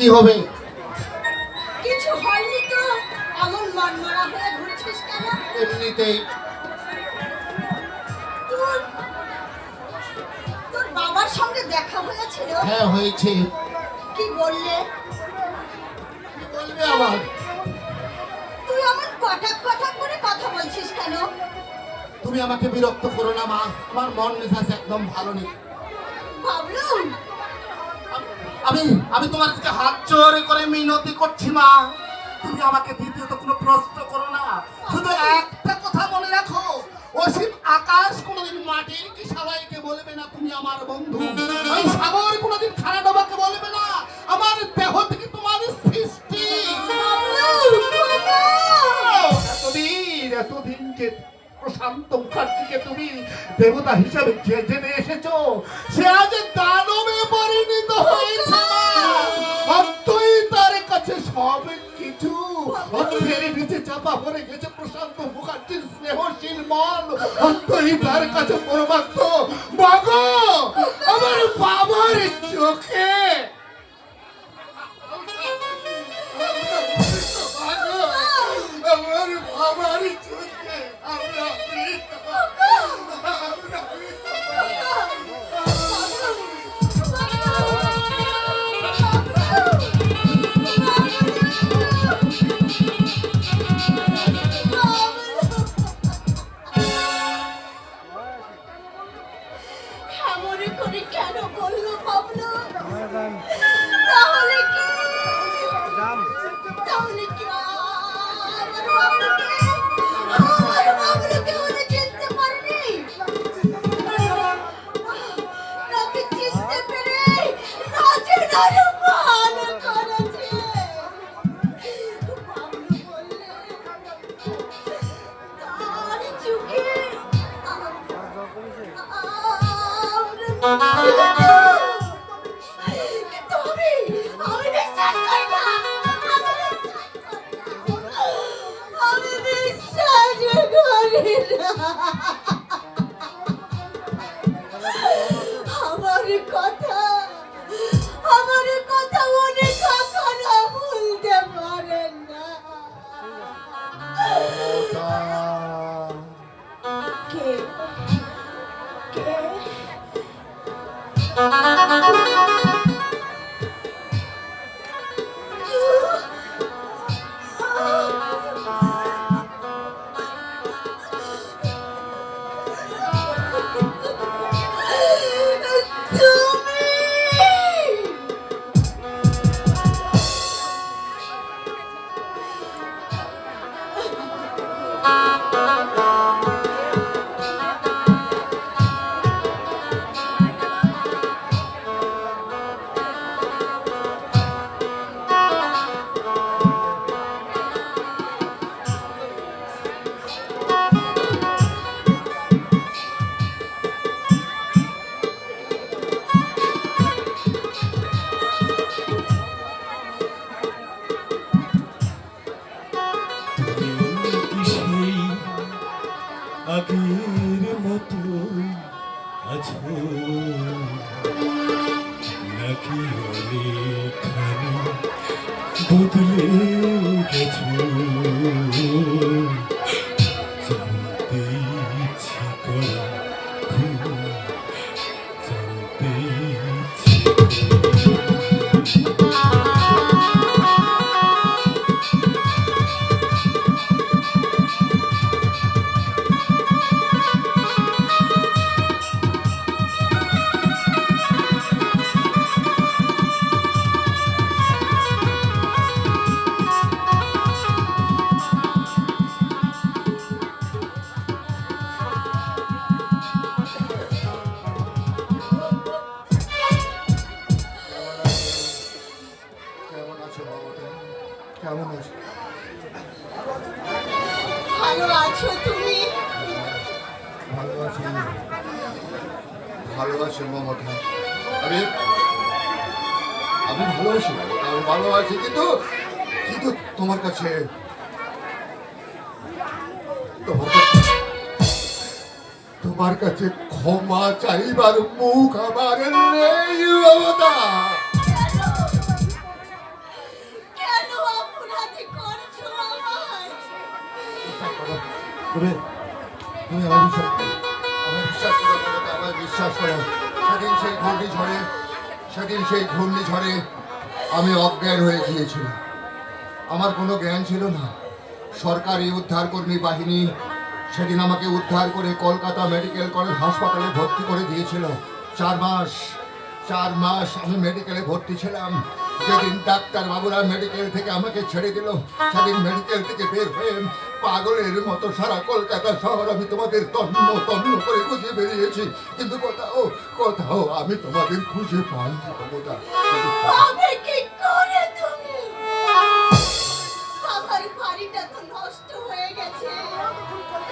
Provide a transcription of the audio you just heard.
কি হবে? কিছু হয়নি তো, এমন মনমরা হয়ে ঘুরছিস কেন? এমনিতেই। তোর তোর বাবার সঙ্গে দেখা হয়েছিল? হ্যাঁ হয়েছে। কি বললে? কি বলবে আবার? তুই এমন কটাক কটাক করে কথা বলছিস কেন? তুমি আমাকে বিরক্ত করো না মা, আমার মন মেজাজ একদম ভালো নেই। বাবলু, আমি আমি তোমার কাছে হাত জোর করে মিনতি করছি মা, তুমি আমাকে দ্বিতীয়ত কোনো প্রশ্ন করো না। শুধু একটা কথা মনে রাখো, অসীম আকাশ কোনোদিন মাটির কি সবাইকে বলবে না তুমি আমার বন্ধু, ওই সাগর কোনোদিন খারাপ বলবে না আমার দেহ থেকে তোমার সৃষ্টি। এতদিন যে প্রশান্ত মুখার্জিকে তুমি দেবতা হিসাবে জেনে এসেছো, সে আজ দানবে পরিণত হয়েছে না। অত্যই তার কাছে সব কিছু, অত্যের নিচে চাপা পড়ে গেছে প্রশান্ত মুখার্জির স্নেহশীল মন, অত্যই তার কাছে পরমাত্ম। মাগো, আমার বাবার চোখে আমার বাবার চোখে আমরা এমন করে কেন বললো বাবলু? তাহলে কি তাহলে কি আমার বাবলুকে উনি চিনতে পারেনি? নাকি চিনতে পেরে রচনার মান করেছে? বাবলু বললে তার চোখে আমি বিশ্বাস করি না, আমি বিশ্বাস করি না। আমার কথা উনি কখনো ভুলতে পারেন না। কে কে আগের মতো আছো নাকি অনেকখানি বদলে গেছো? জানতে ইচ্ছে করে, খুব জানতে ইচ্ছে করে। কেমন আছো? ভালো আছো তুমি? ভালো আছি, ভালো আছি মমতা। আমি আমি ভালো আছি মমতা, আমি ভালো আছি, কিন্তু কিন্তু তোমার কাছে তোমার কাছে ক্ষমা চাইবার মুখ আমার নেই মমতা। তুমি তুমি আমার বিশ্বাস করো মমতা, আমার বিশ্বাস করো। সেদিন সেই ঘূর্ণিঝড়ে আমি অজ্ঞান হয়ে গিয়েছিলাম। আমার কোনো জ্ঞান ছিল না। সরকারি উদ্ধারকর্মী বাহিনী সেদিন আমাকে উদ্ধার করে কলকাতা মেডিকেল কলেজ হাসপাতালে ভর্তি করে দিয়েছিল। 4 মাস আমি মেডিকেলে ভর্তি ছিলাম। যেদিন ডাক্তার বাবুরা মেডিকেল থেকে আমাকে ছেড়ে দিল, সেদিন মেডিকেল থেকে বের হয়ে পাগলের মতো সারা কলকাতা শহর আমি তোমাদের তন্ন তন্ন করে খুঁজে বেরিয়েছি, কিন্তু কোথাও আমি তোমাদের খুঁজে পাইনি মমতা। আমি কি